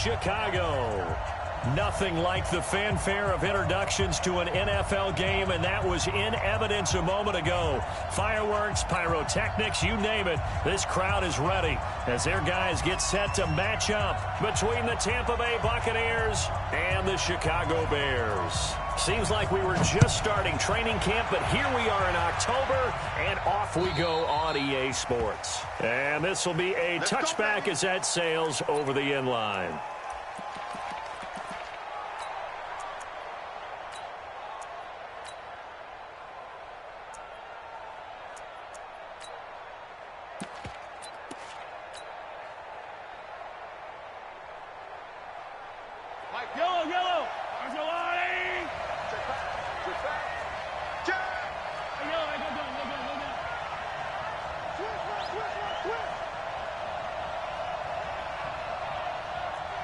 Chicago. Nothing like the fanfare of introductions to an NFL game, and that was in evidence a moment ago. Fireworks, pyrotechnics, you name it. This crowd is ready as their guys get set to match up between the Tampa Bay Buccaneers and the Chicago Bears. Seems like we were just starting training camp, but here we are in October, and off we go on EA Sports. And this will be a touchback as that sails over the end line.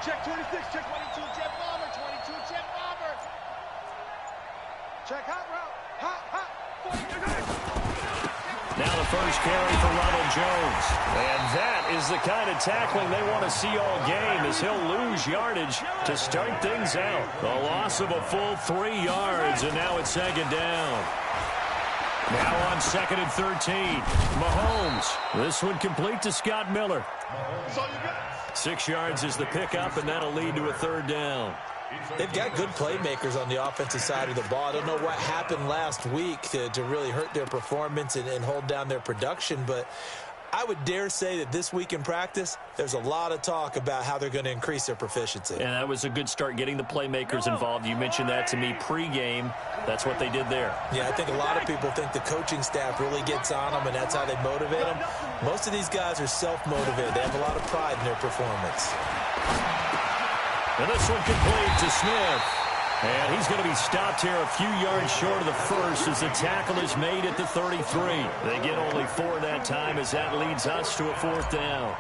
Check 26, check 22, jet bomber, 22, jet bomber. Check hot route, hot, 40. Now the first carry for Ronald Jones. And that is the kind of tackling they want to see all game as he'll lose yardage to start things out. A loss of a full 3 yards, and now it's second down. Now on 2nd and 13. Mahomes. This one complete to Scott Miller. 6 yards is the pickup, and that'll lead to a 3rd down. They've got good playmakers on the offensive side of the ball. I don't know what happened last week to really hurt their performance and hold down their production, but I would dare say that this week in practice, there's a lot of talk about how they're going to increase their proficiency. And that was a good start, getting the playmakers involved. You mentioned that to me pregame. That's what they did there. Yeah, I think a lot of people think the coaching staff really gets on them, and that's how they motivate them. Most of these guys are self-motivated. They have a lot of pride in their performance. And this one complete to Smith. And he's going to be stopped here a few yards short of the first as the tackle is made at the 33. They get only 4 that time as that leads us to a 4th down.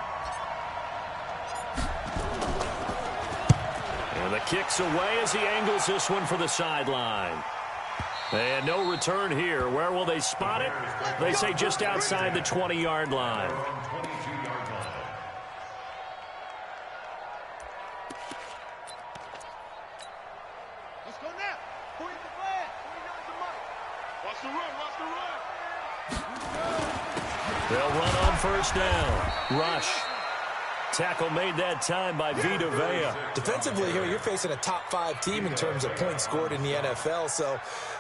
And the kick's away as he angles this one for the sideline. And no return here. Where will they spot it? They say just outside the 20-yard line. They'll run on 1st down. Rush. Tackle made that time by Vita Vea. Defensively here, you're facing a top 5 team in terms of points scored in the NFL. So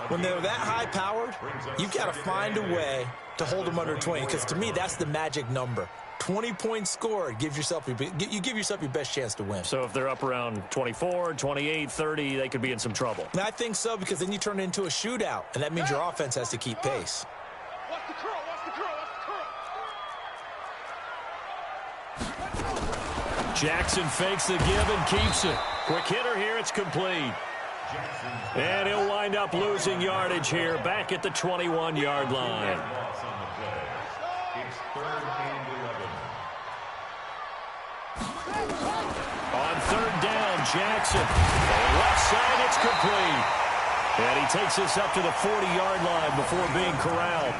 when they're that high-powered, you've got to find a way to hold them under 20. Because to me, that's the magic number. 20 points scored, you give yourself your best chance to win. So if they're up around 24, 28, 30, they could be in some trouble. And I think so, because then you turn it into a shootout, and that means your offense has to keep pace. Watch the curl, watch the curl, watch the curl. Jackson fakes the give and keeps it. Quick hitter here, it's complete. And he'll wind up losing yardage here, back at the 21-yard line. On 3rd down, Jackson. Left side, it's complete. And he takes us up to the 40-yard line before being corralled.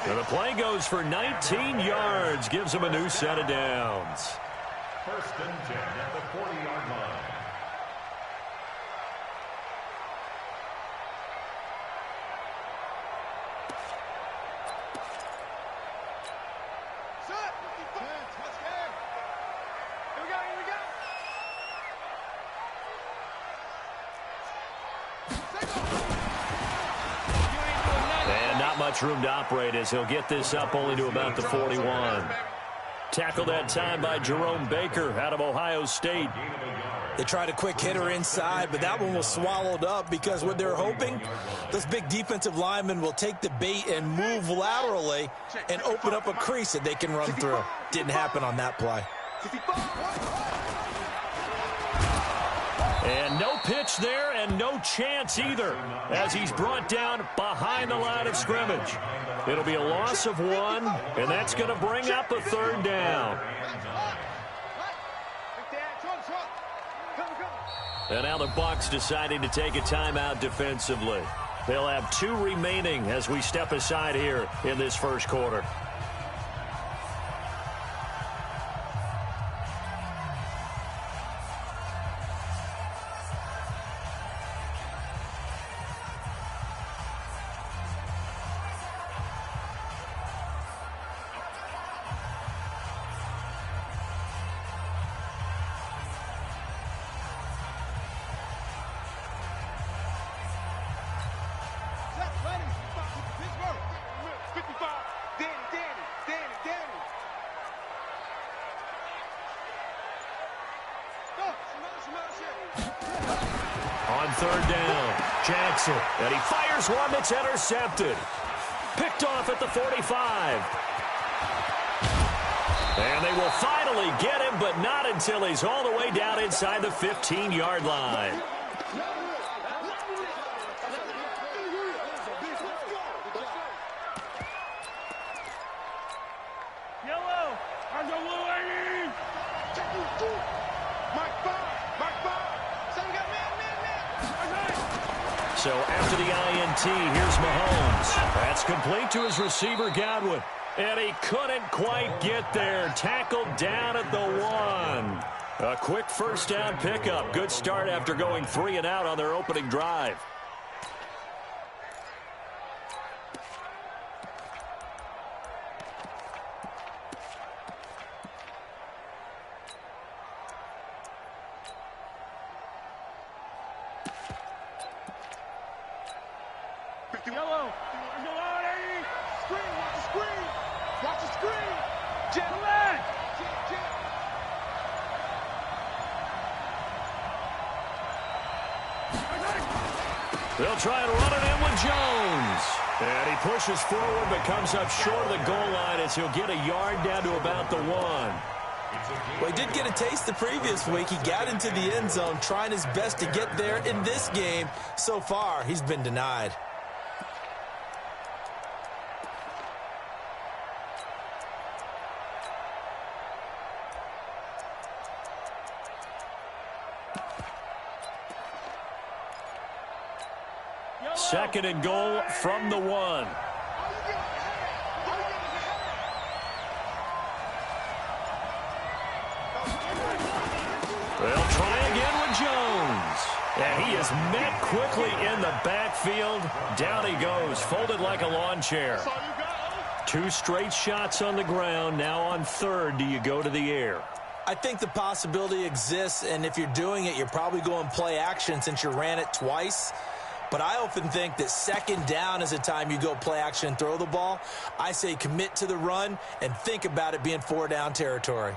And the play goes for 19 yards, gives him a new set of downs. 1st and 10 at the 40-yard line. Much room to operate as he'll get this up only to about the 41. Tackled that time by Jerome Baker out of Ohio State. They tried a quick hitter inside, but that one was swallowed up because what they're hoping, those big defensive linemen will take the bait and move laterally and open up a crease that they can run through. Didn't happen on that play. And no pitch there and no chance either as he's brought down behind the line of scrimmage. It'll be a loss of 1, and that's going to bring up a 3rd down. And now the Bucs deciding to take a timeout defensively. They'll have 2 remaining as we step aside here in this 1st quarter. On third down, Jackson, and he fires one that's intercepted. Picked off at the 45. And they will finally get him, but not until he's all the way down inside the 15-yard line. So after the INT, here's Mahomes. That's complete to his receiver, Gywu. And he couldn't quite get there. Tackled down at the 1. A quick first down pickup. Good start after going 3 and out on their opening drive. Yellow. Screen. Watch the screen. Watch the screen. Jet lag. They'll try and run it in with Jones. And he pushes forward but comes up short of the goal line as he'll get a yard down to about the 1. Well, he did get a taste the previous week. He got into the end zone trying his best to get there in this game. So far, he's been denied. Second and goal from the 1. They'll try again with Jones. And he is met quickly in the backfield. Down he goes, folded like a lawn chair. 2 straight shots on the ground. Now on third, do you go to the air? I think the possibility exists, and if you're doing it, you're probably going play action since you ran it twice. But I often think that second down is a time you go play action and throw the ball. I say commit to the run and think about it being 4-down territory.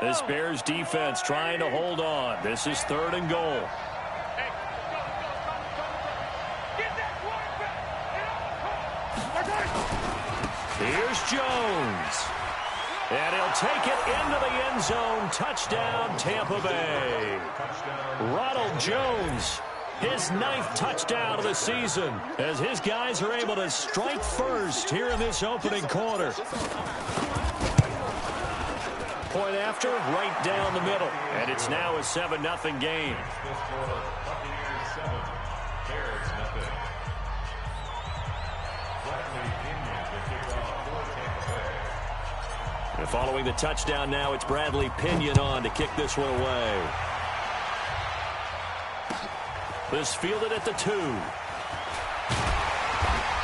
This Bears defense trying to hold on. This is third and goal. Here's Jones. And he'll take it into the end zone. Touchdown, Tampa Bay. Ronald Jones, his 9th touchdown of the season, as his guys are able to strike first here in this opening quarter. Point after, right down the middle. And it's now a 7-0 game. And following the touchdown now, it's Bradley Pinion on to kick this one away. This fielded at the 2.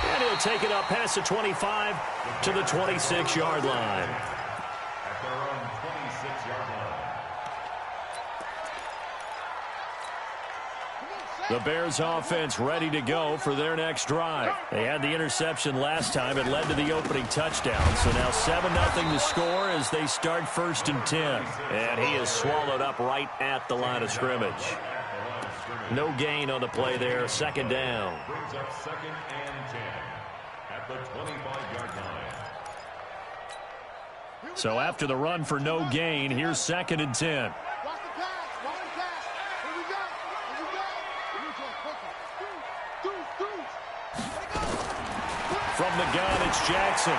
And he'll take it up past the 25 to the 26-yard line. At their own 26-yard line. The Bears offense ready to go for their next drive. They had the interception last time. It led to the opening touchdown. So now 7-0 to score as they start 1st and 10. And he is swallowed up right at the line of scrimmage. No gain on the play there. 2nd down. Brings up 2nd and 10 at the 25-yard line. So after the run for no gain, here's 2nd and 10. From the gun, it's Jackson.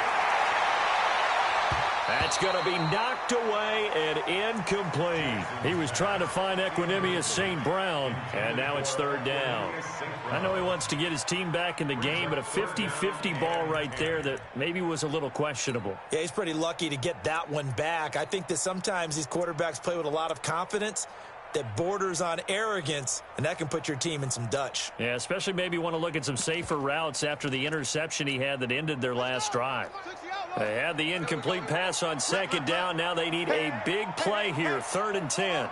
That's going to be knocked away and incomplete. He was trying to find Equanimous St. Brown, and now it's 3rd down. I know he wants to get his team back in the game, but a 50-50 ball right there that maybe was a little questionable. Yeah, he's pretty lucky to get that one back. I think that sometimes these quarterbacks play with a lot of confidence that borders on arrogance, and that can put your team in some Dutch. Yeah, especially maybe want to look at some safer routes after the interception he had that ended their last drive. They had the incomplete pass on 2nd down. Now they need a big play here, 3rd and 10.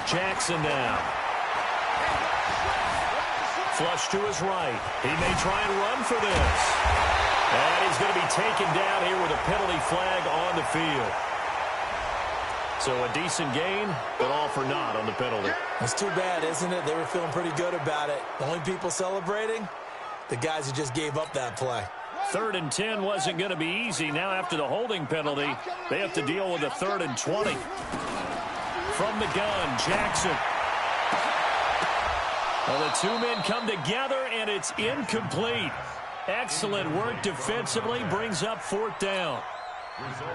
Jackson now. Flush to his right. He may try and run for this. And he's going to be taken down here with a penalty flag on the field. So a decent gain, but all for naught on the penalty. It's too bad, isn't it? They were feeling pretty good about it. The only people celebrating, the guys who just gave up that play. 3rd and 10 wasn't going to be easy. Now after the holding penalty, they have to deal with a 3rd and 20. From the gun, Jackson. Well, the two men come together, and it's incomplete. Excellent work defensively, brings up 4th down.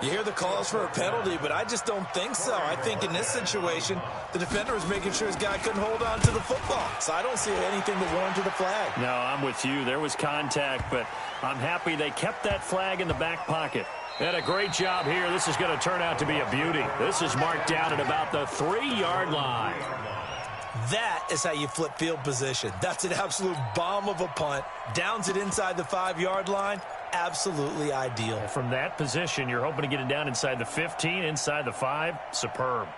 You hear the calls for a penalty, but I just don't think so. I think in this situation, the defender was making sure his guy couldn't hold on to the football. So I don't see anything that warranted a flag. No, I'm with you. There was contact, but I'm happy they kept that flag in the back pocket. And a great job here. This is going to turn out to be a beauty. This is marked down at about the 3-yard line. That is how you flip field position. That's an absolute bomb of a punt. Downs it inside the 5-yard line. Absolutely ideal. From that position, you're hoping to get it down inside the 15, inside the 5. Superb.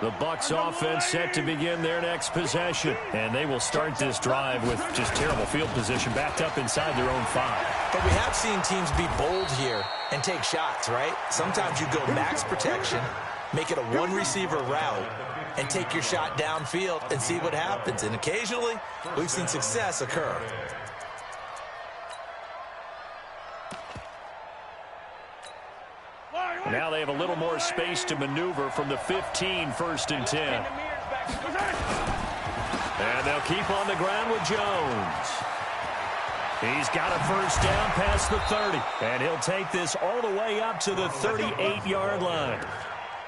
The Bucs offense set to begin their next possession. And they will start this drive with just terrible field position backed up inside their own 5. But we have seen teams be bold here and take shots, right? Sometimes you go max protection, make it a one-receiver route, and take your shot downfield and see what happens. And occasionally, we've seen success occur. Now they have a little more space to maneuver from the 15, 1st and 10. And they'll keep on the ground with Jones. He's got a 1st down past the 30. And he'll take this all the way up to the 38-yard line.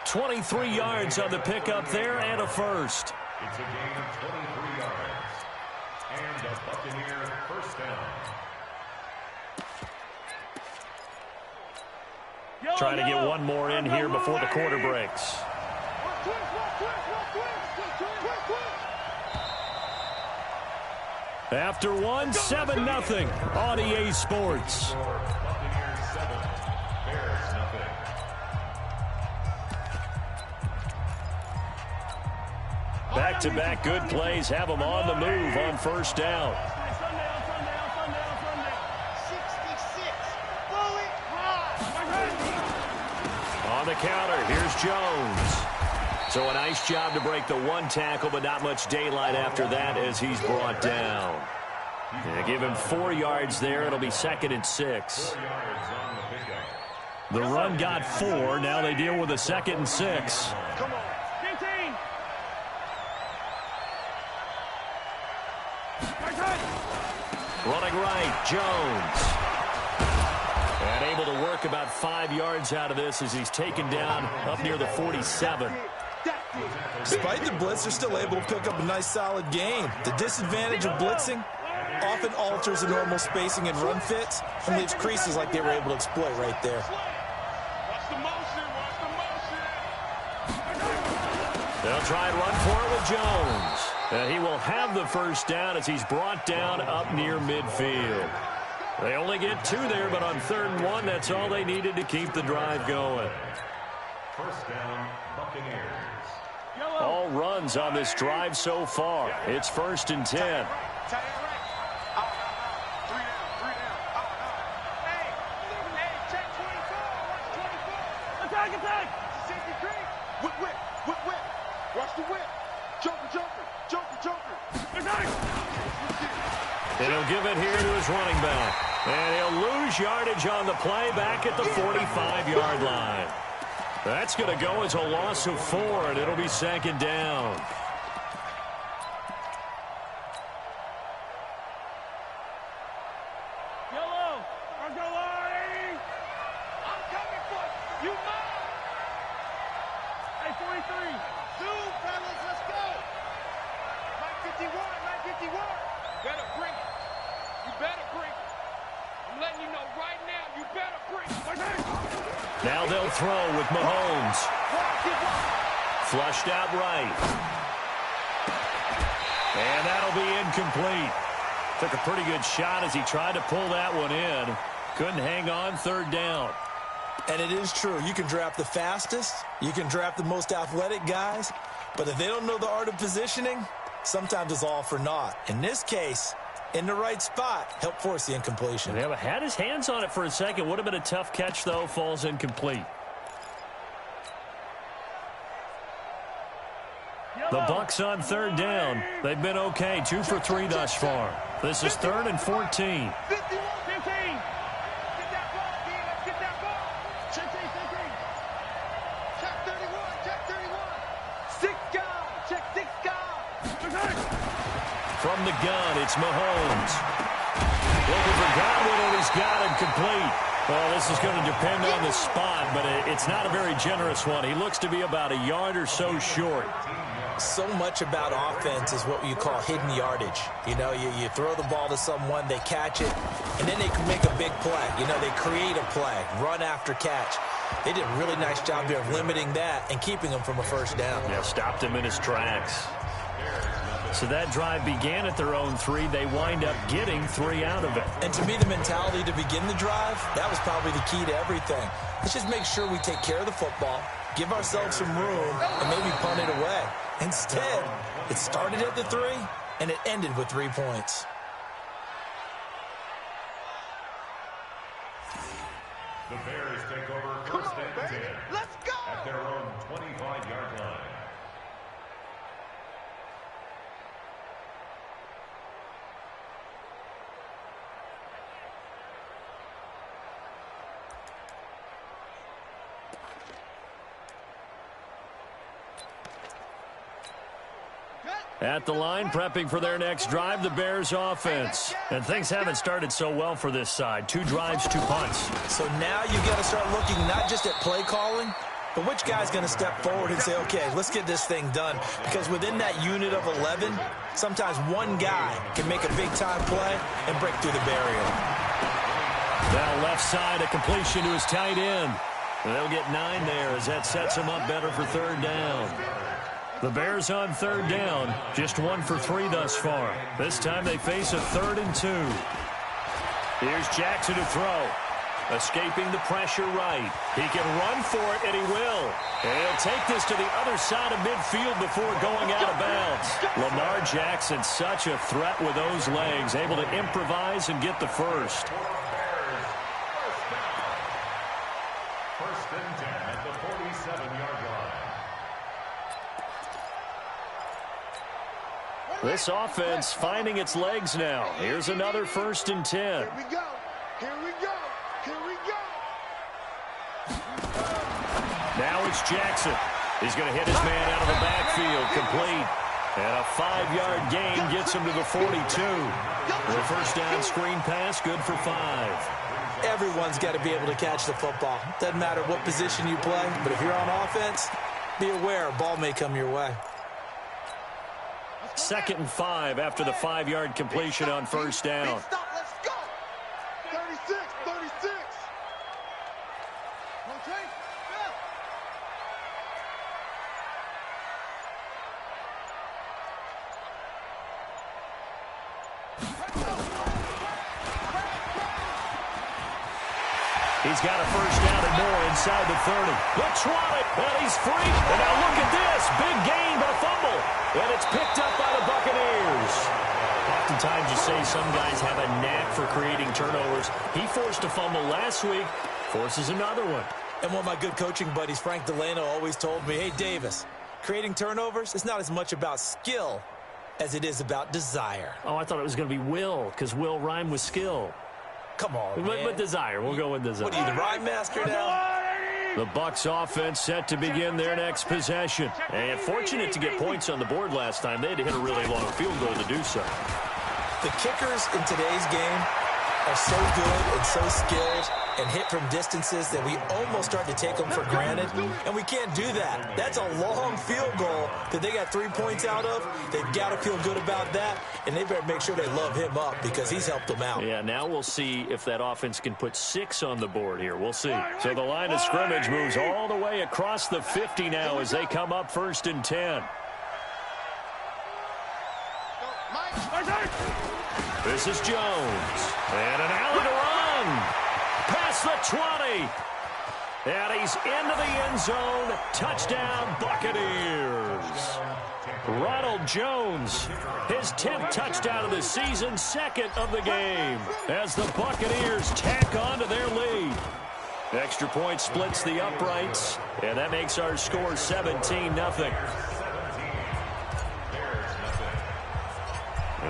23 yards on the pickup there and a 1st. It's a gain of 23 yards. And a Buccaneer 1st down. Trying to get one more in here before the quarter breaks. After one, 7-0 on EA Sports. Buccaneers 7, Bears nothing. Back-to-back good plays have them on the move on 1st down. 66. Bullet ride. On the counter, here's Jones. So a nice job to break the 1 tackle, but not much daylight after that as he's brought down. They give him 4 yards there. It'll be 2nd and 6. 4 yards on the pickup. The run got 4. Now they deal with a 2nd and 6. Come on. 15. Running right, Jones. And able to work about 5 yards out of this as he's taken down up near the 47. Despite the blitz, they're still able to pick up a nice solid gain. The disadvantage of blitzing often alters the normal spacing and run fits and leaves creases like they were able to exploit right there. Watch the motion. Watch the motion. They'll try and run for it with Jones. And he will have the 1st down as he's brought down up near midfield. They only get 2 there, but on 3rd and 1, that's all they needed to keep the drive going. 1st down, Buccaneers. All runs on this drive so far. It's 1st and 10. Watch the whip. Joker. And he'll give it here to his running back. And he'll lose yardage on the play back at the 45-yard line. That's going to go as a loss of 4, and it'll be 2nd down. Yellow. I'm going. I'm coming for you. Hey, 43. Zoom, fellas. Let's go. 951. Better bring it. You better bring it. I'm letting you know right now, you better bring it. Now they'll throw with Mahomes. Flushed out right. And that'll be incomplete. Took a pretty good shot as he tried to pull that one in. Couldn't hang on 3rd down. And it is true. You can draft the fastest. You can draft the most athletic guys. But if they don't know the art of positioning, sometimes it's all for naught. In this case, in the right spot, help force the incompletion. Yeah, but had his hands on it for a second. Would have been a tough catch, though. Falls incomplete. The Bucs on third down. They've been okay, 2 for 3 thus far. This is 3rd and 14. 15. Get that ball, D. Let's get that ball. Check 31. Check 31. 6 guys. Check 6 guys. From the gun, it's Mahomes. Looking for Godwin, and he's got him complete. Well, this is going to depend on the spot, but it's not a very generous one. He looks to be about a yard or so short. So much about offense is what you call hidden yardage. You know, you throw the ball to someone, they catch it, and then they can make a big play. You know, they create a play, run after catch. They did a really nice job there of limiting that and keeping him from a first down. Yeah, stopped him in his tracks. So that drive began at their own 3. They wind up getting 3 out of it. And to me, the mentality to begin the drive, that was probably the key to everything. Let's just make sure we take care of the football, give ourselves some room, and maybe punt it away. Instead, it started at the 3, and it ended with 3 points. The Bears take over first and 10. Let's go. At their own 25-yard line. At the line, prepping for their next drive, the Bears offense. And things haven't started so well for this side. 2 drives, 2 punts. So now you've got to start looking not just at play calling, but which guy's going to step forward and say, okay, let's get this thing done. Because within that unit of 11, sometimes one guy can make a big-time play and break through the barrier. Now left side, a completion to his tight end. And they'll get 9 there as that sets him up better for 3rd down. The Bears on 3rd down, just 1 for 3 thus far. This time they face a 3rd and 2. Here's Jackson to throw. Escaping the pressure right. He can run for it, and he will. And he'll take this to the other side of midfield before going out of bounds. Lamar Jackson, such a threat with those legs, able to improvise and get the first. First and 10 at the 47-yard line. This offense finding its legs now. Here's another 1st and 10. Here we go. Here we go. Here we go. Now it's Jackson. He's going to hit his man out of the backfield, complete. And a 5-yard gain gets him to the 42. The first down screen pass, good for 5. Everyone's got to be able to catch the football. Doesn't matter what position you play, but if you're on offense, be aware a ball may come your way. 2nd and 5 after the 5-yard completion on first down. Stop, let's go. 36. Okay. He's got a first down and more inside the 30. Looks right, and he's free. And now look at this. Big gain, but a fumble. And it's picked up by the Buccaneers. Oftentimes you say some guys have a knack for creating turnovers. He forced a fumble last week, forces another one. And one of my good coaching buddies, Frank Delano, always told me, hey, Davis, creating turnovers is not as much about skill as it is about desire. Oh, I thought it was going to be will, because will rhyme with skill. Come on, man. But desire. We'll go with desire. What are you, the rhyme master now? The Bucs offense set to begin their next possession. And fortunate to get points on the board last time. They had to hit a really long field goal to do so. The kickers in today's game are so good and so skilled and hit from distances that we almost start to take them for granted, and we can't do that. That's a long field goal that they got 3 points out of. They've got to feel good about that, and they better make sure they love him up because he's helped them out. Yeah, now we'll see if that offense can put 6 on the board here. We'll see. So the line of scrimmage moves all the way across the 50 now as they come up 1st and 10. This is Jones. And an alley to run. Past the 20. And he's into the end zone. Touchdown, Buccaneers. Ronald Jones, his 10th touchdown of the season, 2nd of the game, as the Buccaneers tack on to their lead. Extra point splits the uprights, and that makes our score 17-0.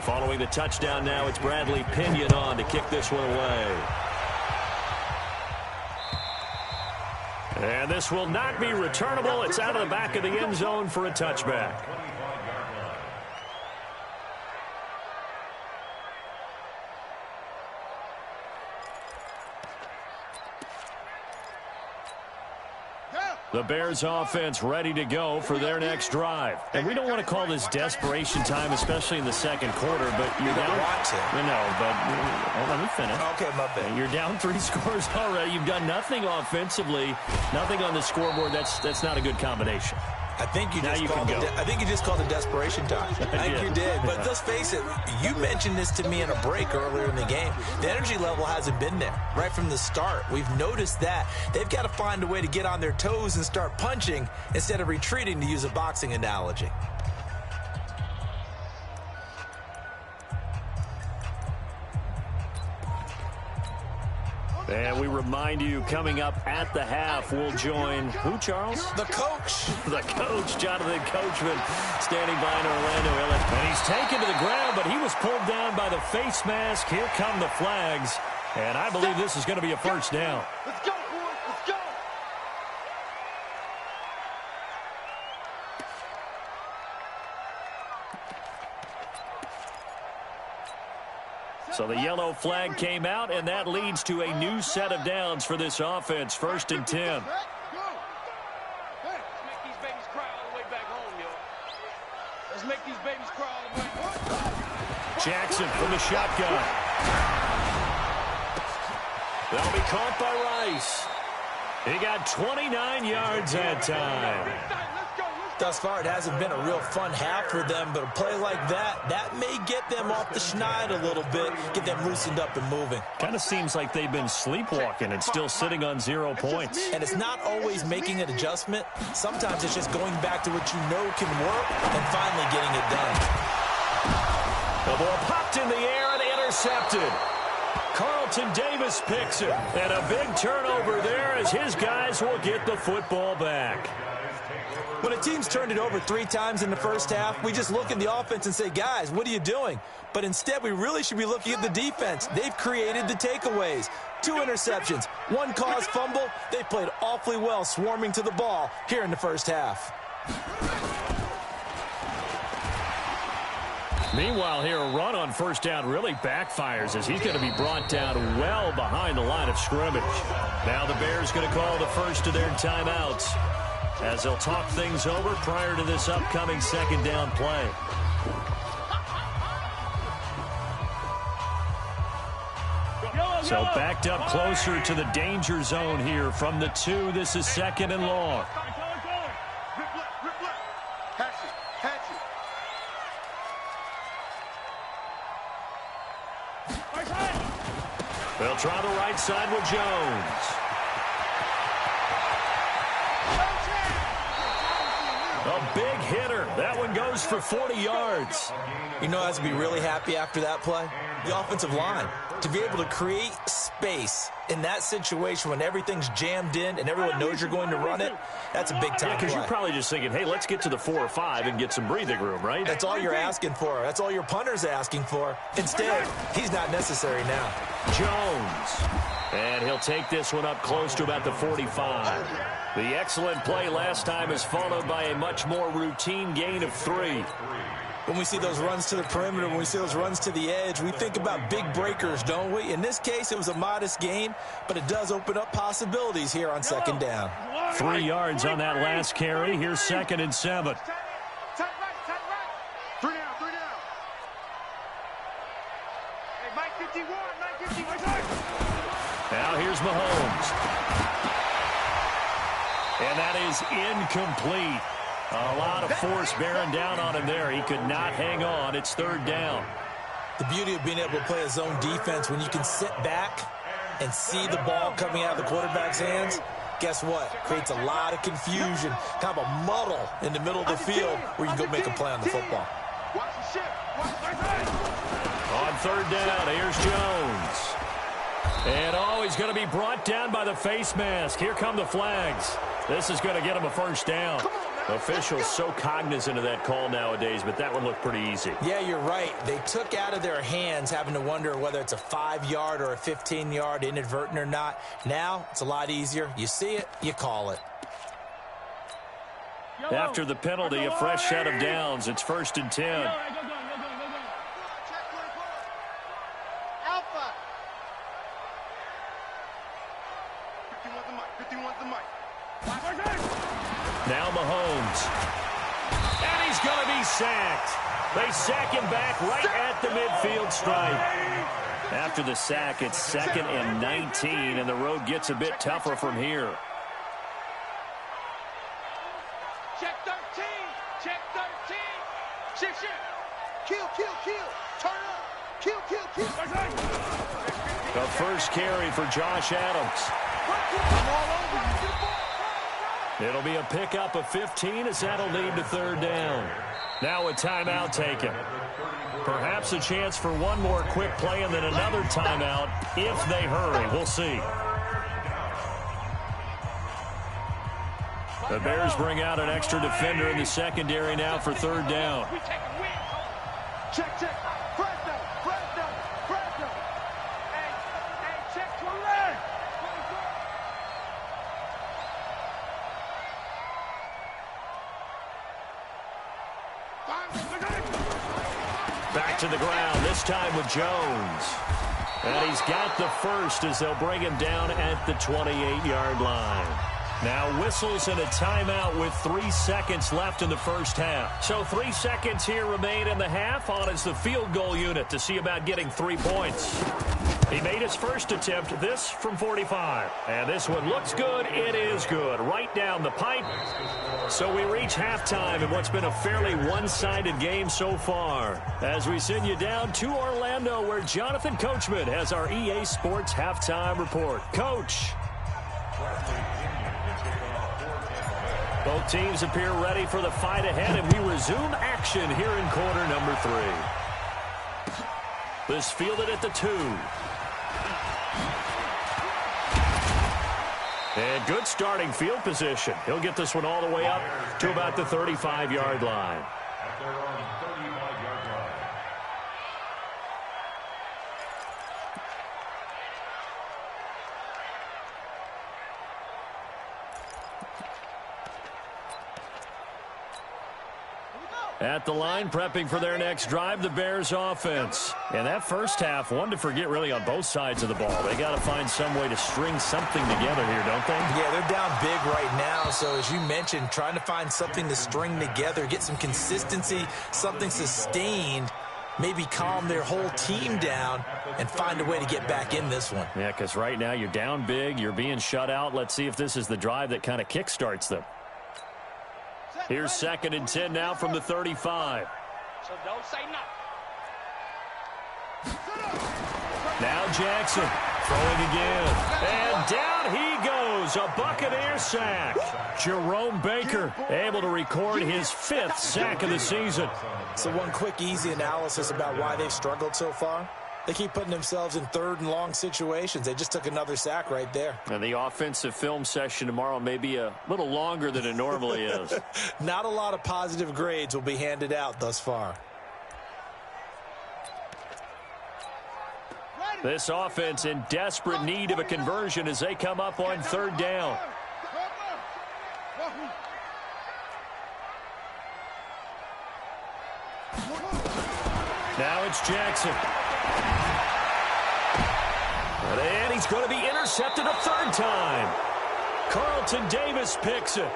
And following the touchdown now, it's Bradley Pinion on to kick this one away. And this will not be returnable. It's out of the back of the end zone for a touchback. The Bears offense ready to go for their next drive. And we don't want to call this desperation time, especially in the second quarter, but you're down. No, but let me finish. Okay, my bad. You're down 3 scores already. You've done nothing offensively, nothing on the scoreboard. That's not a good combination. I think you just called it desperation time. I think you did. But let's face it, you mentioned this to me in a break earlier in the game. The energy level hasn't been there right from the start. We've noticed that. They've got to find a way to get on their toes and start punching instead of retreating, to use a boxing analogy. And we remind you, coming up at the half, we'll join who, Charles? The coach. The coach, Jonathan Coachman, standing by in Orlando. And he's taken to the ground, but he was pulled down by the face mask. Here come the flags. And I believe this is going to be a first down. Let's go, boys. Let's go. So the yellow flag came out, and that leads to a new set of downs for this offense. 1st and 10. Let's make these babies cry all the way back home, yo. Let's make these babies cry all the way back. Jackson from the shotgun. That'll be caught by Rice. He got 29 yards that time. Thus far, it hasn't been a real fun half for them, but a play like that may get them off the schneid a little bit, get them loosened up and moving. Kind of seems like they've been sleepwalking and still sitting on 0 points. And it's not always making an adjustment. Sometimes it's just going back to what you know can work and finally getting it done. The ball popped in the air and intercepted. Carlton Davis picks it. And a big turnover there as his guys will get the football back. When a team's turned it over 3 times in the first half, we just look at the offense and say, guys, what are you doing? But instead, we really should be looking at the defense. They've created the takeaways. 2 interceptions, 1 caused fumble. They played awfully well swarming to the ball here in the first half. Meanwhile, here a run on first down really backfires as he's going to be brought down well behind the line of scrimmage. Now the Bears going to call the first of their timeouts as they'll talk things over prior to this upcoming second down play. So backed up closer to the danger zone here from the 2. This is 2nd and long. They'll try the right side with Jones. A big hitter. That one goes for 40 yards. You know, I have to be really happy after that play. The offensive line. To be able to create space in that situation when everything's jammed in and everyone knows you're going to run it, that's a big time play. Because you're probably just thinking, hey, let's get to the 4 or 5 and get some breathing room, right? That's all you're asking for. That's all your punter's asking for. Instead, he's not necessary now. Jones. And he'll take this one up close to about the 45. The excellent play last time is followed by a much more routine gain of 3. When we see those runs to the perimeter, when we see those runs to the edge, we think about big breakers, don't we? In this case, it was a modest gain, but it does open up possibilities here on second down. 3 yards on that last carry. Here's 2nd and 7. Tight right. 3 down. Hey, Mike 51. Now here's Mahomes. And that is incomplete. A lot of force bearing down on him there. He could not hang on. It's 3rd down. The beauty of being able to play a zone defense when you can sit back and see the ball coming out of the quarterback's hands, guess what? Creates a lot of confusion, kind of a muddle in the middle of the field where you can go make a play on the football. On 3rd down, here's Jones. And he's going to be brought down by the face mask. Here come the flags. This is going to get him a first down. Officials so cognizant of that call nowadays, but that one looked pretty easy. Yeah, you're right. They took out of their hands having to wonder whether it's a 5-yard or a 15-yard, inadvertent or not. Now, it's a lot easier. You see it, you call it. After the penalty, a fresh set of downs. It's 1st and 10. Alpha. 51's the mic. 51's the mic. Now Mahomes. And he's going to be sacked. They sack him back right at the midfield stripe. After the sack, it's 2nd and 19, and the road gets a bit tougher from here. Check 13. Check 13. Shift. Kill. Turn up. Kill. The first carry for Josh Adams. It'll be a pickup of 15 as that'll lead to 3rd down. Now a timeout taken. Perhaps a chance for one more quick play and then another timeout if they hurry. We'll see. The Bears bring out an extra defender in the secondary now for 3rd down. Check. Press down. Hey, check 20. Back to the ground, this time with Jones. And he's got the first as they'll bring him down at the 28-yard line. Now whistles and a timeout with 3 seconds left in the first half. So 3 seconds here remain in the half. On as the field goal unit to see about getting 3 points. He made his first attempt, this from 45. And this one looks good. It is good. Right down the pipe. So we reach halftime in what's been a fairly one-sided game so far. As we send you down to Orlando, where Jonathan Coachman has our EA Sports halftime report. Coach. Both teams appear ready for the fight ahead, and we resume action here in quarter number 3. This fielded at the 2. And good starting field position. He'll get this one all the way up to about the 35-yard line. At the line, prepping for their next drive, the Bears offense. And that first half, one to forget really on both sides of the ball. They got to find some way to string something together here, don't they? Yeah, they're down big right now. So as you mentioned, trying to find something to string together, get some consistency, something sustained, maybe calm their whole team down and find a way to get back in this one. Yeah, because right now you're down big, you're being shut out. Let's see if this is the drive that kind of kickstarts them. Here's 2nd and 10 now from the 35. So don't say nothing. Now Jackson throwing again. And down he goes. A Buccaneer sack. Jerome Baker able to record his 5th sack of the season. So one quick, easy analysis about why they've struggled so far. They keep putting themselves in 3rd and long situations. They just took another sack right there. And the offensive film session tomorrow may be a little longer than it normally is. Not a lot of positive grades will be handed out thus far. This offense in desperate need of a conversion as they come up on 3rd down. Now it's Jackson. And he's going to be intercepted a 3rd time. Carlton Davis picks it.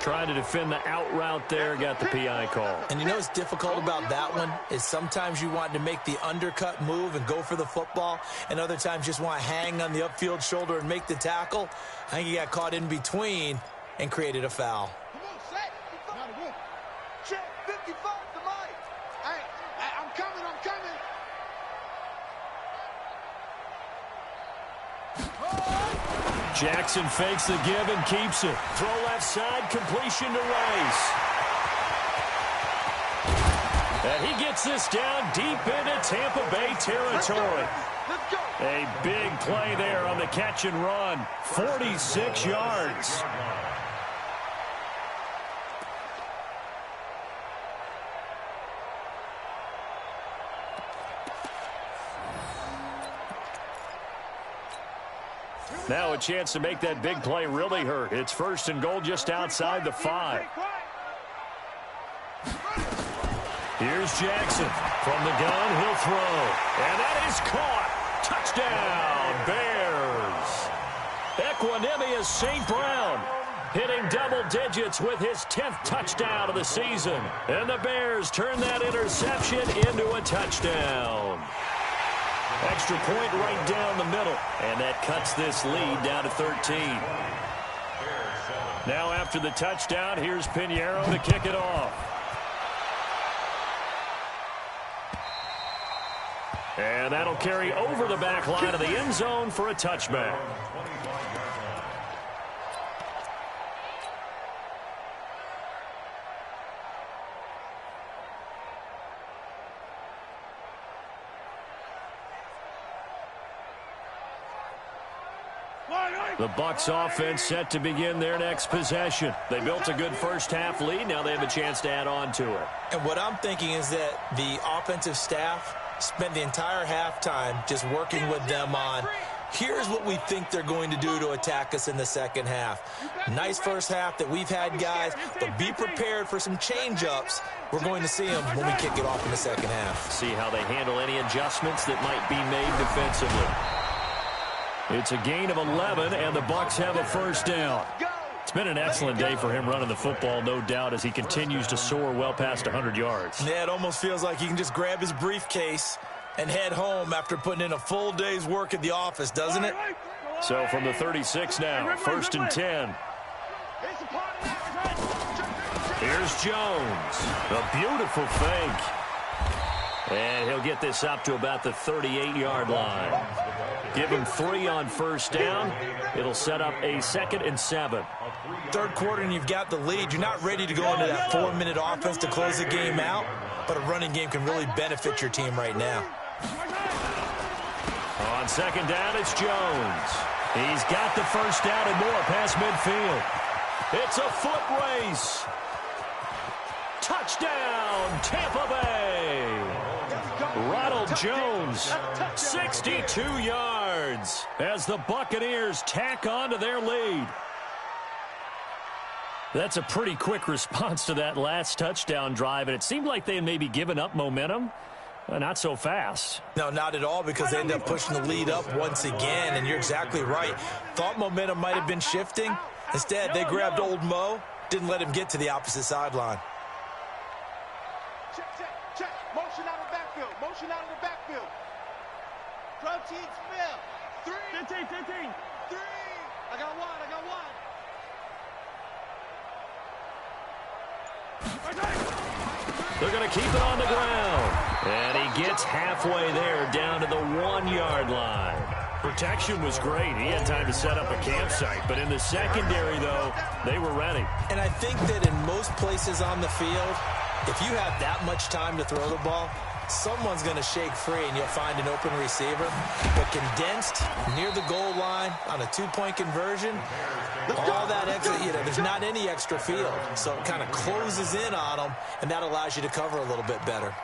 Trying to defend the out route there, got the PI call. And you know what's difficult about that one is sometimes you want to make the undercut move and go for the football, and other times just want to hang on the upfield shoulder and make the tackle. I think he got caught in between and created a foul. Come on, set. Check 55 to Mike. Hey, I'm coming. Jackson fakes the give and keeps it. Throw left side, completion to Rice. And he gets this down deep into Tampa Bay territory. A big play there on the catch and run. 46 yards. Now a chance to make that big play really hurt. It's 1st and goal just outside the 5. Here's Jackson. From the gun, he'll throw. And that is caught. Touchdown, Bears. Equanimous St. Brown hitting double digits with his 10th touchdown of the season. And the Bears turn that interception into a touchdown. Extra point right down the middle. And that cuts this lead down to 13. Now after the touchdown, here's Pinheiro to kick it off. And that'll carry over the back line of the end zone for a touchback. The Bucs offense set to begin their next possession. They built a good first-half lead. Now they have a chance to add on to it. And what I'm thinking is that the offensive staff spent the entire halftime just working with them on, here's what we think they're going to do to attack us in the second half. Nice first half that we've had, guys, but be prepared for some change-ups. We're going to see them when we kick it off in the second half. See how they handle any adjustments that might be made defensively. It's a gain of 11, and the Bucs have a first down. It's been an excellent day for him running the football, no doubt, as he continues to soar well past 100 yards. Yeah, it almost feels like he can just grab his briefcase and head home after putting in a full day's work at the office, doesn't it? So from the 36 now, 1st and 10. Here's Jones. A beautiful fake. And he'll get this up to about the 38-yard line. Give him 3 on first down. It'll set up a 2nd and 7. Third quarter and you've got the lead. You're not ready to go into that 4-minute offense to close the game out, but a running game can really benefit your team right now. On 2nd down, it's Jones. He's got the first down and more past midfield. It's a foot race. Touchdown, Tampa Bay. Ronald Jones, 62 yards as the Buccaneers tack on to their lead. That's a pretty quick response to that last touchdown drive, and it seemed like they had maybe given up momentum. Not so fast. No, not at all, because they ended up pushing the lead up once again, and you're exactly right. Thought momentum might have been shifting. Instead, they grabbed old Mo, didn't let him get to the opposite sideline. Check. Motion out of the backfield. Motion out of the backfield. Protein spill. 3. 15. 3. I got one. They're going to keep it on the ground. And he gets halfway there down to the 1-yard line. Protection was great. He had time to set up a campsite. But in the secondary, though, they were ready. And I think that in most places on the field, if you have that much time to throw the ball, someone's going to shake free and you'll find an open receiver. But condensed near the goal line on a 2-point conversion, all that extra, there's not any extra field. So it kind of closes in on them, and that allows you to cover a little bit better.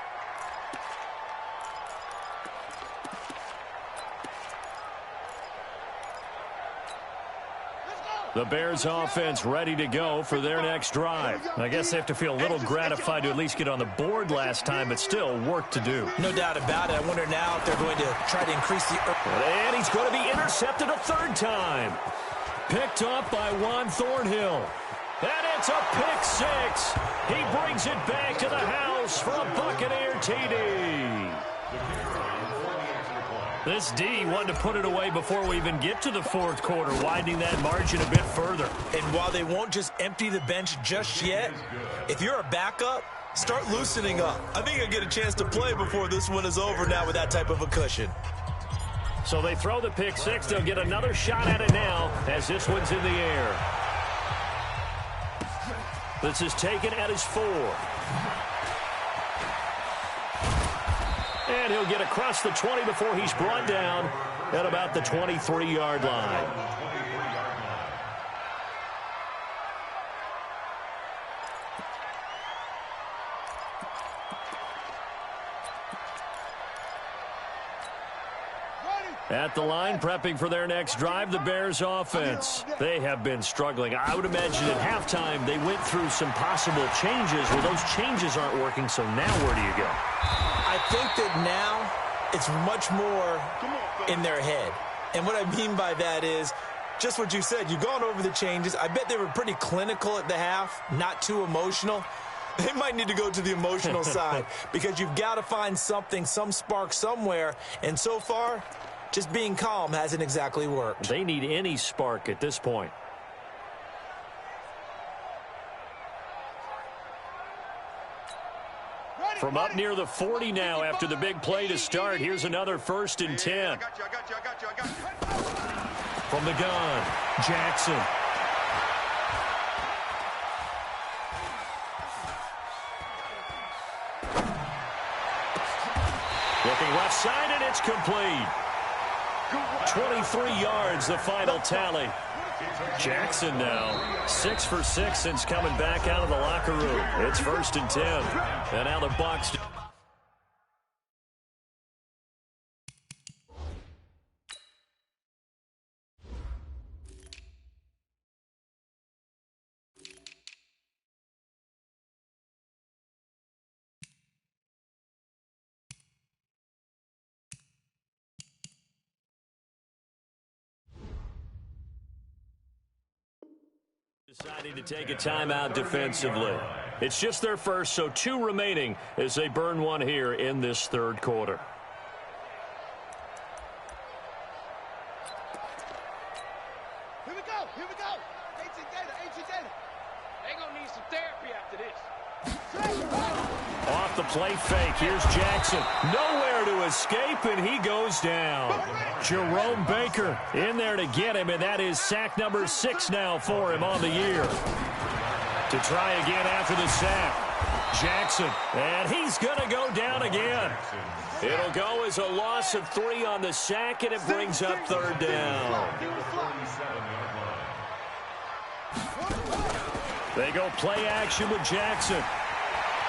The Bears offense ready to go for their next drive. I guess they have to feel a little gratified to at least get on the board last time, but still work to do. No doubt about it. I wonder now if they're going to try to increase the... And he's going to be intercepted a 3rd time. Picked up by Juan Thornhill. And it's a pick 6. He brings it back to the house for a Buccaneer TD. This D wanted to put it away before we even get to the 4th quarter, widening that margin a bit further. And while they won't just empty the bench just yet, if you're a backup, start loosening up. I think you'll get a chance to play before this one is over now with that type of a cushion. So they throw the pick 6. They'll get another shot at it now as this one's in the air. This is taken at his 4. And he'll get across the 20 before he's brought down at about the 23-yard line. At the line, prepping for their next drive, the Bears offense. They have been struggling. I would imagine at halftime they went through some possible changes. Well, those changes aren't working, so now where do you go? I think that now it's much more in their head. And what I mean by that is just what you said. You've gone over the changes. I bet they were pretty clinical at the half, not too emotional. They might need to go to the emotional side because you've got to find something, some spark somewhere. And so far, just being calm hasn't exactly worked. They need any spark at this point. From up near the 40 now after the big play to start, here's another 1st and 10. From the gun, Jackson. Looking left side, and it's complete. 23 yards, the final tally. Jackson now 6 for 6 since coming back out of the locker room. It's 1st and 10. And now the Bucs. Deciding to take a timeout defensively. It's just their first, so 2 remaining as they burn one here in this 3rd quarter. Here we go. Here we go. Ancient data. They gonna need some therapy after this. Off the play fake. Here's Jackson. Nowhere to escape, and he goes down. Jerome Baker in there to get him, and that is sack number 6 now for him on the year. To try again after the sack. Jackson, and he's going to go down again. It'll go as a loss of 3 on the sack, and it brings up 3rd down. They go play action with Jackson.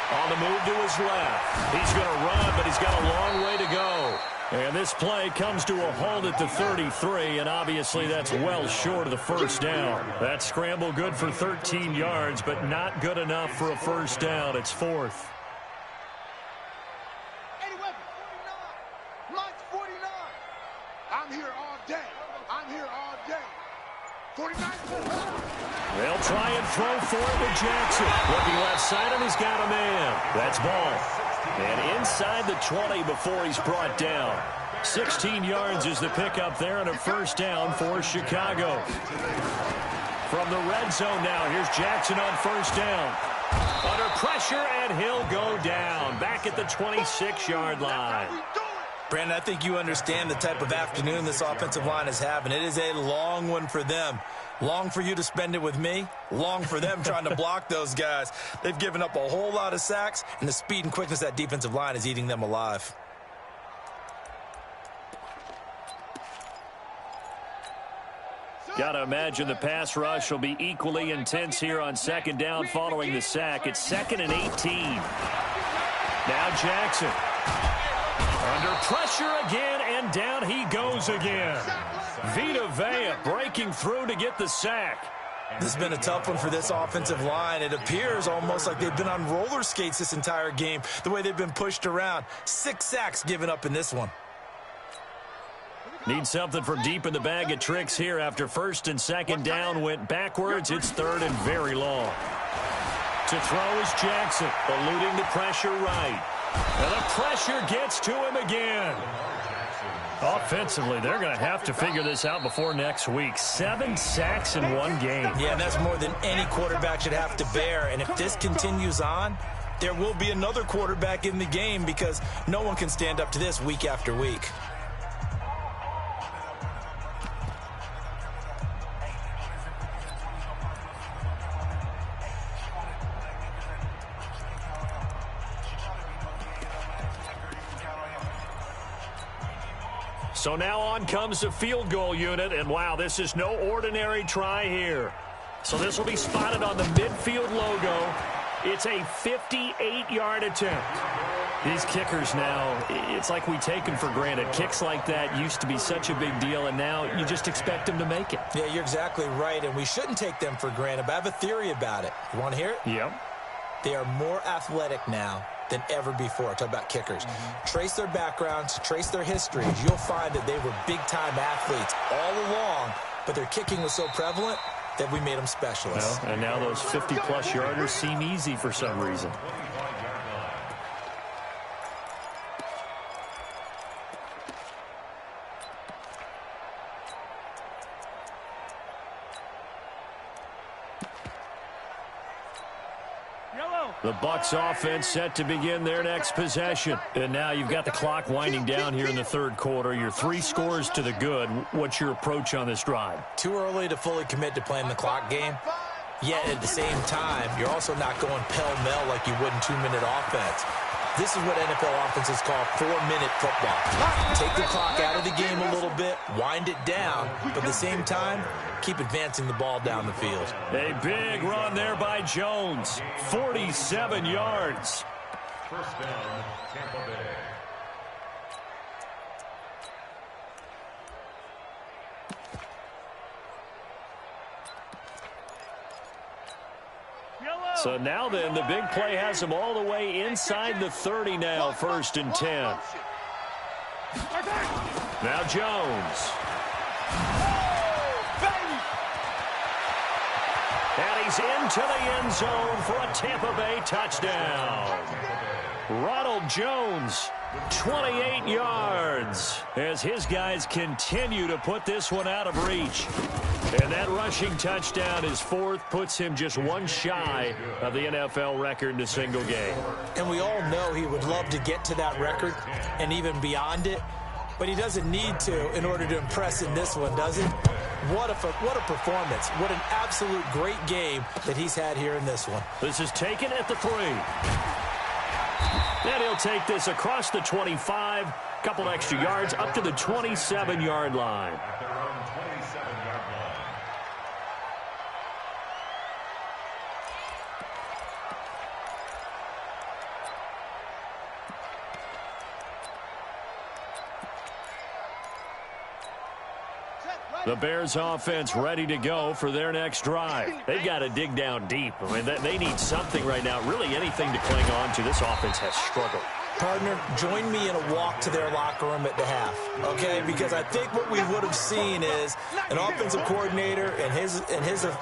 On the move to his left. He's going to run, but he's got a long way to go. And this play comes to a halt at the 33, and obviously that's well short of the 1st down. That scramble good for 13 yards, but not good enough for a 1st down. It's 4th. 49. I'm here all day. 49. They'll try and throw for it with Jackson. Looking left side, and he's got a man. That's ball. And inside the 20 before he's brought down. 16 yards is the pickup there, and a 1st down for Chicago. From the red zone now, here's Jackson on 1st down. Under pressure, and he'll go down. Back at the 26-yard line. Brandon, I think you understand the type of afternoon this offensive line is having. It is a long one for them. Long for you to spend it with me. Long for them trying to block those guys. They've given up a whole lot of sacks, and the speed and quickness of that defensive line is eating them alive. Got to imagine the pass rush will be equally intense here on 2nd down following the sack. It's 2nd and 18. Now Jackson. Under pressure again, and down he goes again. Vita Vea breaking through to get the sack. This has been a tough one for this offensive line. It appears almost like they've been on roller skates this entire game, the way they've been pushed around. 6 sacks given up in this one. Need something from deep in the bag of tricks here after 1st and 2nd down went backwards. It's 3rd and very long. To throw is Jackson, eluding the pressure right. And the pressure gets to him again. Offensively, they're going to have to figure this out before next week. 7 sacks in one game. Yeah, that's more than any quarterback should have to bear. And if this continues on, there will be another quarterback in the game because no one can stand up to this week after week. So now on comes the field goal unit, and wow, this is no ordinary try here. So this will be spotted on the midfield logo. It's a 58-yard attempt. These kickers now, it's like we take them for granted. Kicks like that used to be such a big deal, and now you just expect them to make it. Yeah, you're exactly right, and we shouldn't take them for granted, but I have a theory about it. You want to hear it? Yep. They are more athletic now than ever before. Talk about kickers. Trace their backgrounds, trace their histories. You'll find that they were big-time athletes all along, but their kicking was so prevalent that we made them specialists. Well, and now those 50-plus yarders seem easy for some reason. The Bucs offense set to begin their next possession. And now you've got the clock winding down here in the third quarter. You're 3 scores to the good. What's your approach on this drive? Too early to fully commit to playing the clock game. Yet at the same time, you're also not going pell-mell like you would in 2-minute offense. This is what NFL offenses call 4-minute football. Take the clock out of the game a little bit, wind it down, but at the same time, keep advancing the ball down the field. A big run there by Jones. 47 yards. First down, Tampa Bay. So now then, the big play has them all the way inside the 30 now, 1st and 10. Now Jones. And he's into the end zone for a Tampa Bay touchdown. Ronald Jones, 28 yards, as his guys continue to put this one out of reach. And that rushing touchdown, his 4th, puts him just 1 shy of the NFL record in a single game. And we all know he would love to get to that record and even beyond it, but he doesn't need to in order to impress in this one, does he? What a performance. What an absolute great game that he's had here in this one. This is taken at the 3. And he'll take this across the 25, couple extra yards, up to the 27-yard line. At their own 27-yard line. The Bears offense ready to go for their next drive. They've got to dig down deep. I mean, they need something right now, really anything to cling on to. This offense has struggled. Partner, join me in a walk to their locker room at the half, okay? Because I think what we would have seen is an offensive coordinator and his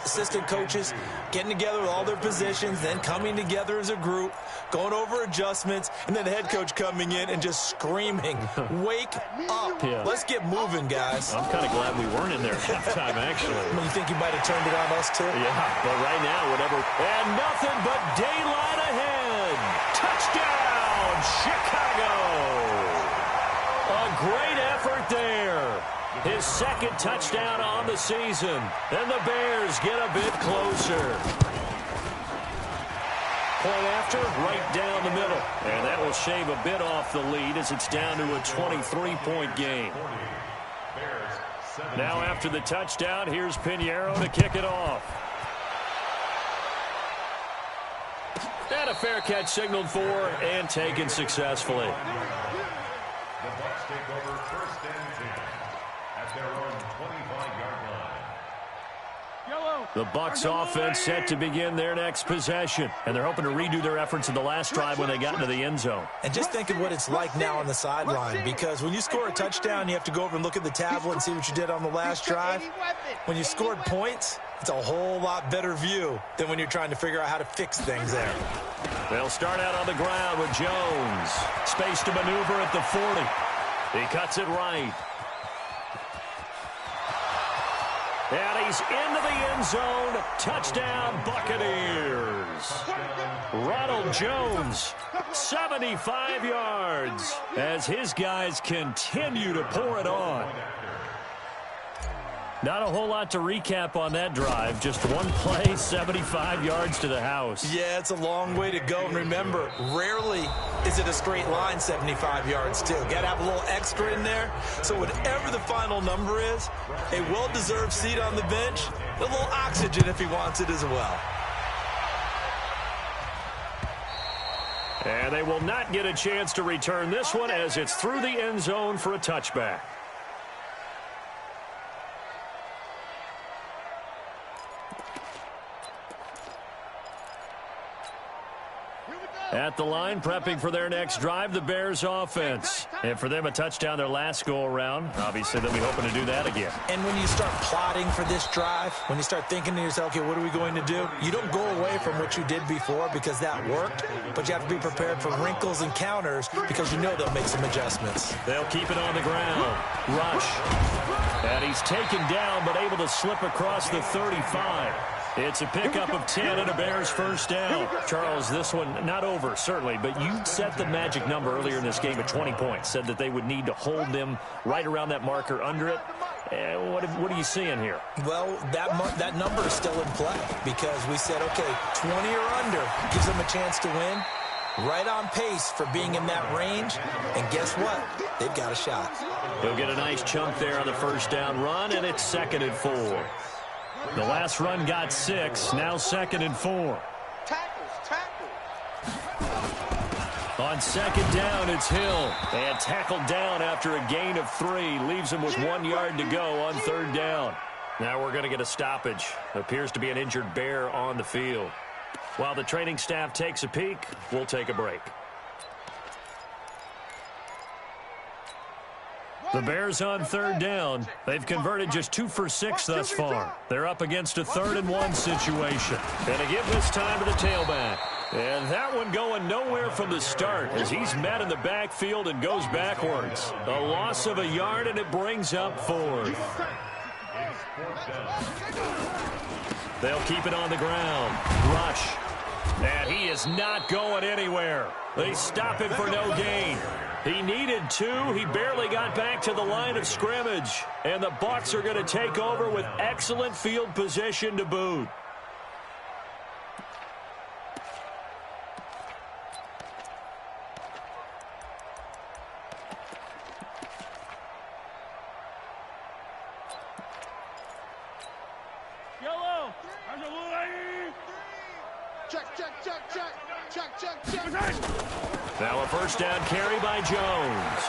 assistant coaches getting together with all their positions, then coming together as a group, going over adjustments, and then the head coach coming in and just screaming, wake up. Yeah. Let's get moving, guys. I'm kind of glad we weren't in there at halftime, actually. You think you might have turned it on us, too? Yeah, but right now, whatever. And nothing but daylight ahead. Touchdown, Chicago. A great effort there. His 2nd touchdown on the season. And the Bears get a bit closer. Point after, right down the middle. And that will shave a bit off the lead as it's down to a 23-point game. Now after the touchdown, here's Pinheiro to kick it off. And a fair catch signaled for and taken successfully. The Bucs take over 1st and 10 at their own 25-yard line. The Bucs offense set to begin their next possession. And they're hoping to redo their efforts in the last drive when they got into the end zone. And just think of what it's like now on the sideline, because when you score a touchdown, you have to go over and look at the tablet and see what you did on the last drive. When you scored points, it's a whole lot better view than when you're trying to figure out how to fix things there. They'll start out on the ground with Jones. Space to maneuver at the 40. He cuts it right. And he's into the end zone. Touchdown, Buccaneers. Ronald Jones, 75 yards, as his guys continue to pour it on. Not a whole lot to recap on that drive. Just one play, 75 yards to the house. Yeah, it's a long way to go. And remember, rarely is it a straight line 75 yards, too. Got to have a little extra in there. So whatever the final number is, a well-deserved seat on the bench, a little oxygen if he wants it as well. And they will not get a chance to return this one as it's through the end zone for a touchback. At the line, prepping for their next drive, the Bears offense. And for them, a touchdown their last go-around. Obviously, they'll be hoping to do that again. And when you start plotting for this drive, when you start thinking to yourself, okay, what are we going to do? You don't go away from what you did before because that worked, but you have to be prepared for wrinkles and counters because you know they'll make some adjustments. They'll keep it on the ground. Rush. And he's taken down, but able to slip across the 35. It's a pickup of 10 and a Bears first down. Charles, this one not over, certainly, but you set the magic number earlier in this game at 20 points. Said that they would need to hold them right around that marker under it. What are you seeing here? Well, that number is still in play because we said, okay, 20 or under gives them a chance to win. Right on pace for being in that range. And guess what? They've got a shot. He'll get a nice chunk there on the first down run, and it's 2nd and 4. The last run got 6, now 2nd and 4. Tackles. On 2nd down, it's Hill. And tackled down after a gain of 3. Leaves him with 1 yard to go on 3rd down. Now we're going to get a stoppage. Appears to be an injured Bear on the field. While the training staff takes a peek, we'll take a break. The Bears on 3rd down. They've converted just 2 for 6 thus far. They're up against a 3rd and 1 situation. And to give this time to the tailback. And that one going nowhere from the start as he's met in the backfield and goes backwards. A loss of a yard, and it brings up 4th. They'll keep it on the ground. Rush. And he is not going anywhere. They stop him for no gain. He needed 2. He barely got back to the line of scrimmage. And the Bucs are going to take over with excellent field position to boot. Yellow. Check. Now a first down carry by Jones.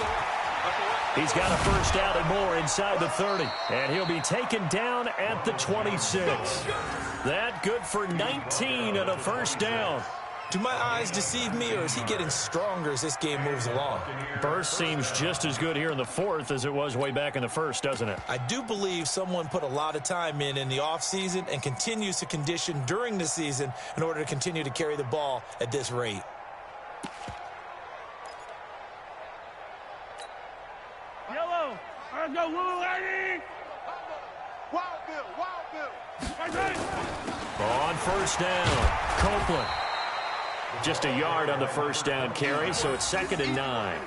He's got a first down and more inside the 30. And he'll be taken down at the 26. That good for 19 and a first down. Do my eyes deceive me, or is he getting stronger as this game moves along? Burst seems just as good here in the 4th as it was way back in the 1st, doesn't it? I do believe someone put a lot of time in the offseason and continues to condition during the season in order to continue to carry the ball at this rate. Yellow. Let's go, Lou Lady. Wild Bill. On first down, Copeland. Just a yard on the first down carry, so it's 2nd and 9.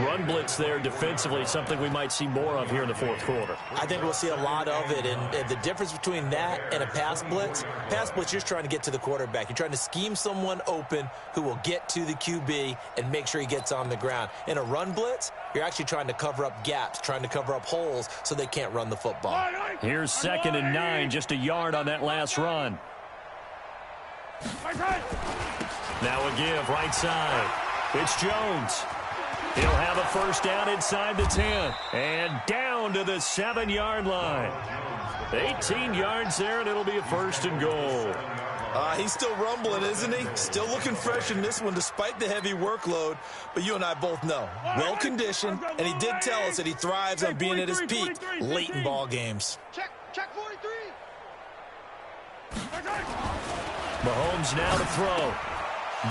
Run blitz there defensively, something we might see more of here in the 4th quarter. I think we'll see a lot of it, and the difference between that and a pass blitz, you're just trying to get to the quarterback. You're trying to scheme someone open who will get to the QB and make sure he gets on the ground. In a run blitz, you're actually trying to cover up gaps, trying to cover up holes so they can't run the football. Here's 2nd and 9, just a yard on that last run. Now a give, right side. It's Jones. He'll have a first down inside the 10. And down to the 7-yard line. 18 yards there, and it'll be a 1st and goal. He's still rumbling, isn't he? Still looking fresh in this one despite the heavy workload. But you and I both know, well-conditioned, and he did tell us that he thrives on being at his peak late in ball games. Check 43. Mahomes now to throw.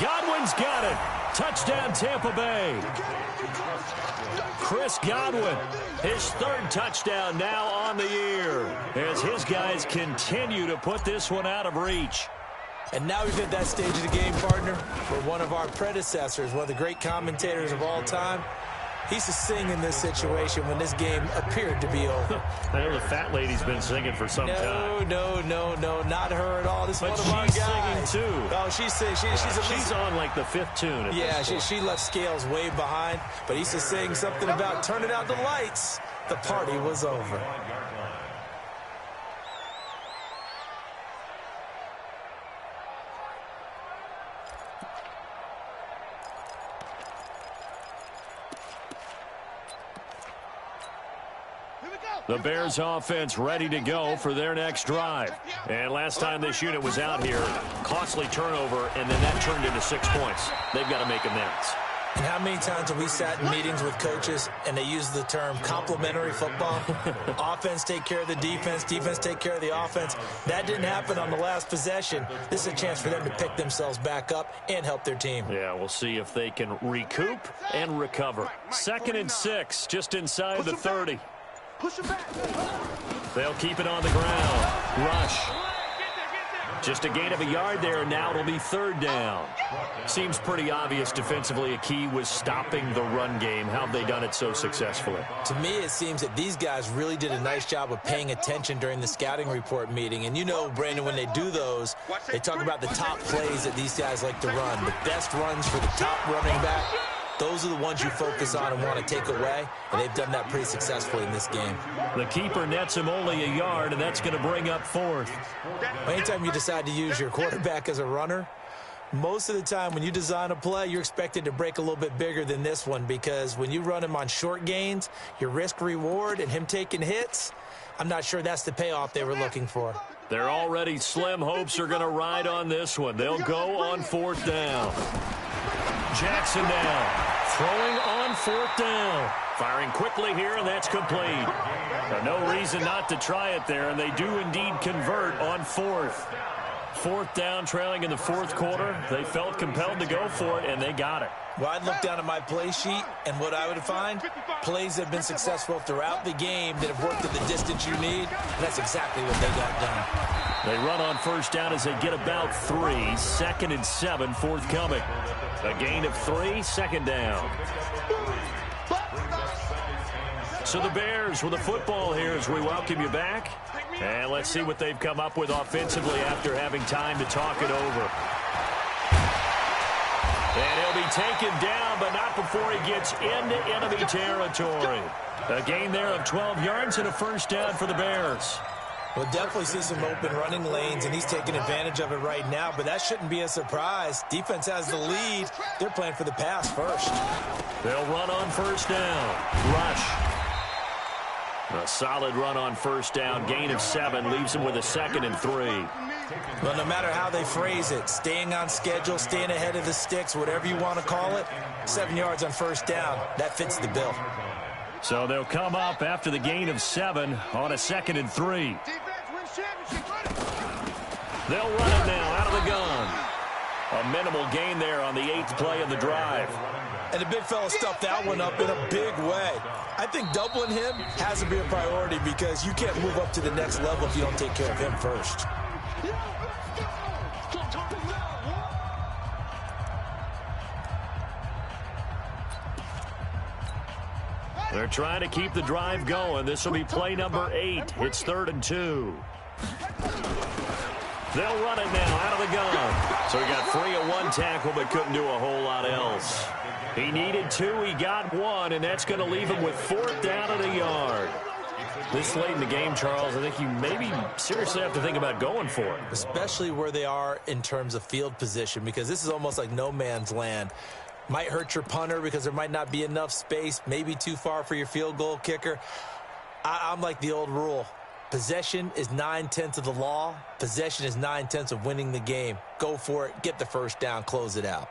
Godwin's got it. Touchdown, Tampa Bay. Chris Godwin, his 3rd touchdown now on the year as his guys continue to put this one out of reach. And now we've hit that stage of the game, partner, where one of our predecessors, one of the great commentators of all time, he used to sing in this situation when this game appeared to be over. I know the fat lady's been singing for some time. No, not her at all. This is one of our guys. She's singing too. Oh, she's singing. She's on like the 5th tune. Yeah, she left Scales way behind, but he used to sing something about turning out the lights. The party was over. The Bears offense ready to go for their next drive. And last time this unit was out here, costly turnover, and then that turned into 6 points. They've got to make amends. And how many times have we sat in meetings with coaches and they use the term complementary football? Offense take care of the defense, defense take care of the offense. That didn't happen on the last possession. This is a chance for them to pick themselves back up and help their team. Yeah, we'll see if they can recoup and recover. 2nd and 6, just inside the 30. Push him back. They'll keep it on the ground. Rush. Just a gain of a yard there, and now it'll be 3rd down. Seems pretty obvious defensively a key was stopping the run game. How have they done it so successfully? To me, it seems that these guys really did a nice job of paying attention during the scouting report meeting. And you know, Brandon, when they do those, they talk about the top plays that these guys like to run. The best runs for the top running back. Those are the ones you focus on and want to take away, and they've done that pretty successfully in this game. The keeper nets him only a yard, and that's going to bring up 4th. Anytime you decide to use your quarterback as a runner, most of the time when you design a play, you're expected to break a little bit bigger than this one, because when you run him on short gains, your risk-reward and him taking hits, I'm not sure that's the payoff they were looking for. Their already slim hopes are going to ride on this one. They'll go on 4th down. Jackson now. Throwing on 4th down. Firing quickly here, and that's complete. No reason not to try it there, and they do indeed convert on 4th. 4th down, trailing in the 4th quarter. They felt compelled to go for it, and they got it. Well, I'd look down at my play sheet, and what I would find, plays that have been successful throughout the game that have worked at the distance you need, and that's exactly what they got done. They run on 1st down as they get about 3. 2nd and 7 forthcoming. A gain of 3, 2nd down. So the Bears with the football here as we welcome you back. And let's see what they've come up with offensively after having time to talk it over. And he'll be taken down, but not before he gets into enemy territory. A gain there of 12 yards and a 1st down for the Bears. We'll definitely see some open running lanes, and he's taking advantage of it right now, but that shouldn't be a surprise. Defense has the lead. They're playing for the pass first. They'll run on 1st down. Rush. A solid run on 1st down. Gain of 7 leaves him with a 2nd and 3. Well, no matter how they phrase it, staying on schedule, staying ahead of the sticks, whatever you want to call it, 7 yards on 1st down, that fits the bill. So they'll come up after the gain of 7 on a 2nd and 3. They'll run it now out of the gun. A minimal gain there on the 8th play of the drive. And the big fella stuffed that one up in a big way. I think doubling him has to be a priority because you can't move up to the next level if you don't take care of him first. They're trying to keep the drive going. This will be play number 8. It's 3rd and 2. They'll run it now out of the gun. So he got free of 1 tackle but couldn't do a whole lot else. He needed 2. He got 1, and that's going to leave him with 4th down at a yard. This late in the game, Charles, I think you maybe seriously have to think about going for it. Especially where they are in terms of field position, because this is almost like no man's land. Might hurt your punter because there might not be enough space, maybe too far for your field goal kicker. I'm like the old rule. Possession is 9/10 of the law. Possession is 9/10 of winning the game. Go for it. Get the 1st down. Close it out.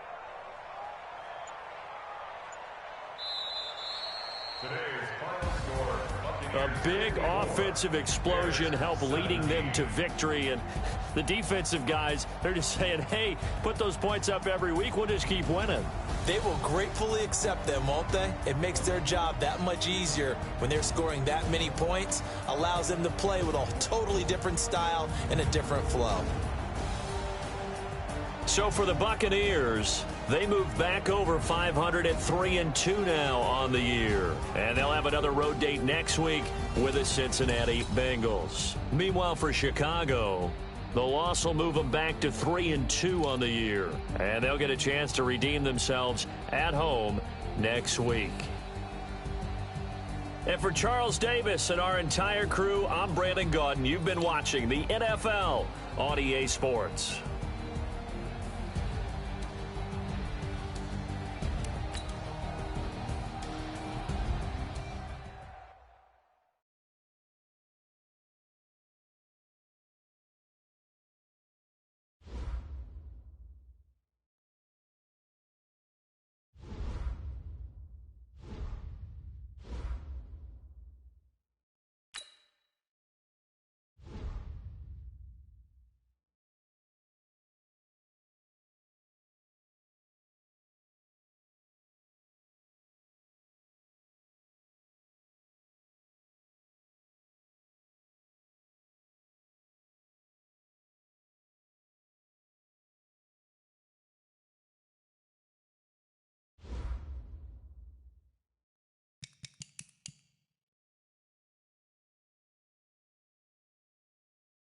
A big offensive explosion helped leading them to victory. And the defensive guys, they're just saying, hey, put those points up every week. We'll just keep winning. They will gratefully accept them, won't they? It makes their job that much easier when they're scoring that many points. Allows them to play with a totally different style and a different flow. So for the Buccaneers, they move back over 500 at 3-2 now on the year. And they'll have another road date next week with the Cincinnati Bengals. Meanwhile, for Chicago, the loss will move them back to 3-2 on the year. And they'll get a chance to redeem themselves at home next week. And for Charles Davis and our entire crew, I'm Brandon Gaudin. You've been watching the NFL on EA Sports.